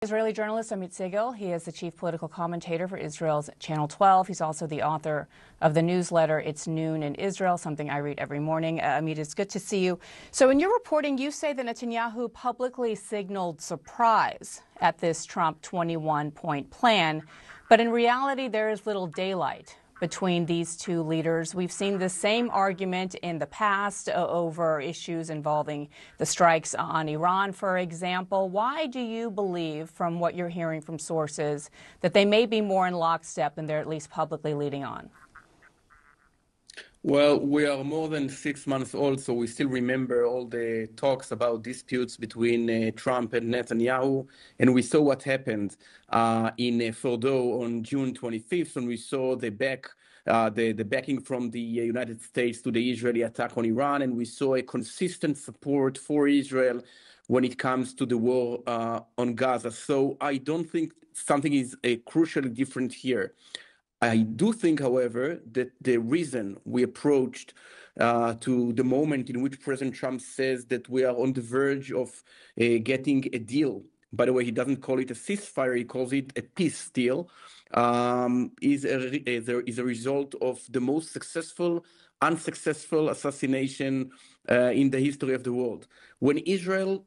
Israeli journalist Amit Segal. He is the chief political commentator for Israel's Channel 12. He's also the author of the newsletter It's Noon in Israel, something I read every morning. Amit, it's good to see you. So in your reporting, you say that Netanyahu publicly signaled surprise at this Trump 21-point plan, but in reality, there is little daylight between these two leaders. We've seen the same argument in the past over issues involving the strikes on Iran, for example. Why do you believe, from what you're hearing from sources, that they may be more in lockstep than they're at least publicly leading on? Well, we are more than 6 months old, so we still remember all the talks about disputes between Trump and Netanyahu. And we saw what happened in Fordo on June 25th, and we saw the backing from the United States to the Israeli attack on Iran. And we saw a consistent support for Israel when it comes to the war on Gaza. So I don't think something is crucially different here. I do think, however, that the reason we approached to the moment in which President Trump says that we are on the verge of getting a deal, by the way, he doesn't call it a ceasefire, he calls it a peace deal, is a result of the most unsuccessful assassination in the history of the world. When Israel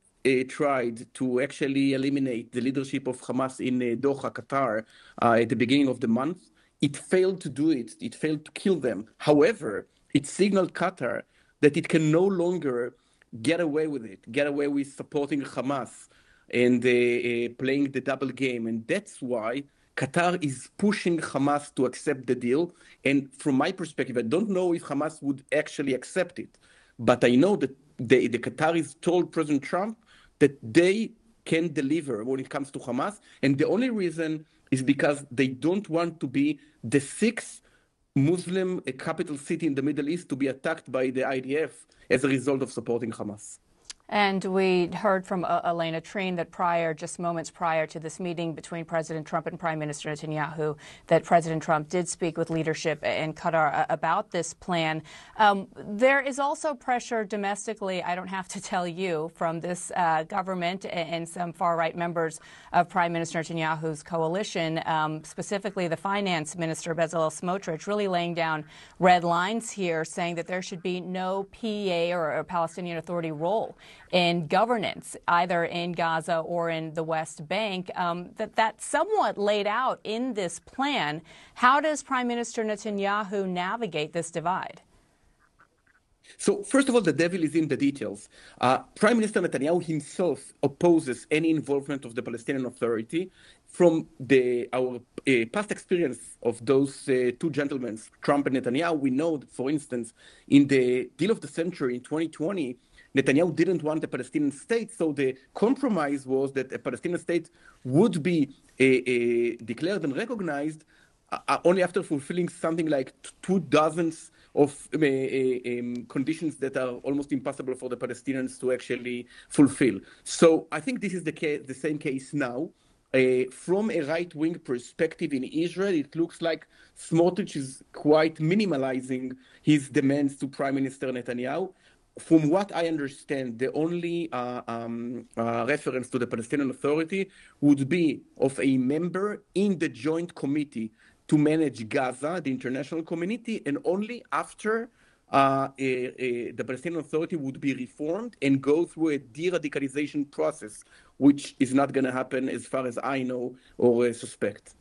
tried to actually eliminate the leadership of Hamas in Doha, Qatar, at the beginning of the month, it failed to do it. It failed to kill them. However, it signaled Qatar that it can no longer get away with supporting Hamas and playing the double game. And that's why Qatar is pushing Hamas to accept the deal. And from my perspective, I don't know if Hamas would actually accept it. But I know that the Qataris told President Trump that they can deliver when it comes to Hamas. And the only reason is because they don't want to be the sixth Muslim capital city in the Middle East to be attacked by the IDF as a result of supporting Hamas. And we heard from Elena Trine that just moments prior to this meeting between President Trump and Prime Minister Netanyahu, that President Trump did speak with leadership in Qatar about this plan. There is also pressure domestically, I don't have to tell you, from this government and some far-right members of Prime Minister Netanyahu's coalition, specifically the finance minister, Bezalel Smotrich, really laying down red lines here, saying that there should be no PA or a Palestinian Authority role in governance, either in Gaza or in the West Bank, that's somewhat laid out in this plan. How does Prime Minister Netanyahu navigate this divide? So, first of all, the devil is in the details. Prime Minister Netanyahu himself opposes any involvement of the Palestinian Authority. From our past experience of those two gentlemen, Trump and Netanyahu, we know that, for instance, in the deal of the century in 2020, Netanyahu didn't want a Palestinian state, so the compromise was that a Palestinian state would be declared and recognized only after fulfilling something like 24 of conditions that are almost impossible for the Palestinians to actually fulfill. So I think this is the same case now. From a right-wing perspective in Israel, it looks like Smotrich is quite minimalizing his demands to Prime Minister Netanyahu. From what I understand, the only reference to the Palestinian Authority would be of a member in the joint committee to manage Gaza, the international community, and only after the Palestinian Authority would be reformed and go through a de-radicalization process, which is not going to happen as far as I know or suspect.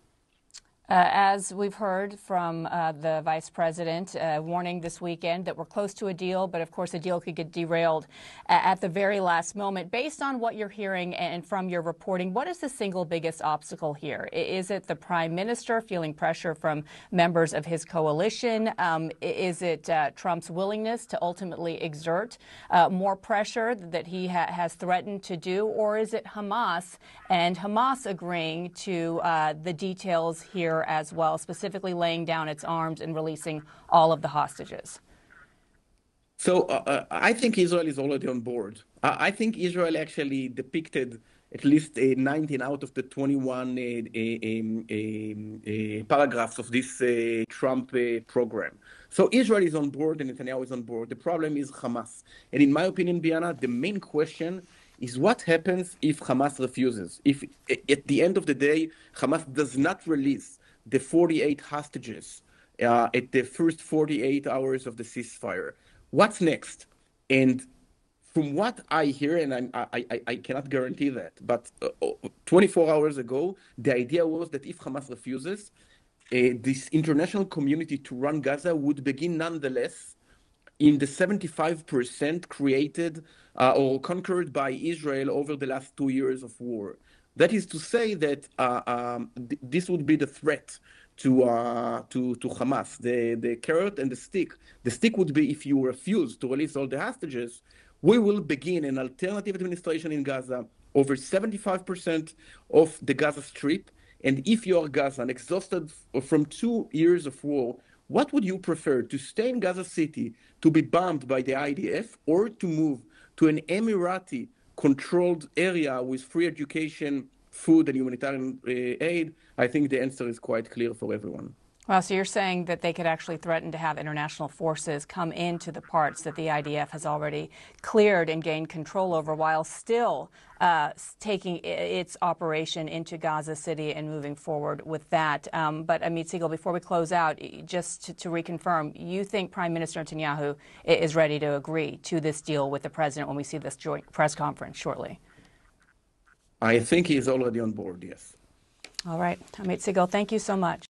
As we've heard from the vice president, warning this weekend that we're close to a deal, but of course a deal could get derailed at the very last moment. Based on what you're hearing and from your reporting, what is the single biggest obstacle here? Is it the prime minister feeling pressure from members of his coalition? Is it Trump's willingness to ultimately exert more pressure that he has threatened to do? Or is it Hamas and Hamas agreeing to the details here as well, specifically laying down its arms and releasing all of the hostages? So I think Israel is already on board. I think Israel actually depicted at least 19 out of the 21 paragraphs of this Trump program. So Israel is on board and Netanyahu is on board. The problem is Hamas. And in my opinion, Biana, the main question is what happens if Hamas refuses. If at the end of the day, Hamas does not release the 48 hostages at the first 48 hours of the ceasefire. What's next? And from what I hear, and I cannot guarantee that, but 24 hours ago, the idea was that if Hamas refuses, this international community to run Gaza would begin nonetheless in the 75% created or conquered by Israel over the last 2 years of war. That is to say that this would be the threat to Hamas, the carrot and the stick. The stick would be if you refuse to release all the hostages, we will begin an alternative administration in Gaza over 75% of the Gaza Strip. And if you are Gaza and exhausted from 2 years of war, what would you prefer, to stay in Gaza City, to be bombed by the IDF, or to move to an Emirati-controlled area with free education, food, and humanitarian aid? I think the answer is quite clear for everyone. Well, so you're saying that they could actually threaten to have international forces come into the parts that the IDF has already cleared and gained control over, while still taking its operation into Gaza City and moving forward with that. But Amit Segal, before we close out, just to reconfirm, you think Prime Minister Netanyahu is ready to agree to this deal with the president when we see this joint press conference shortly? I think he is already on board, yes. All right. Amit Segal, thank you so much.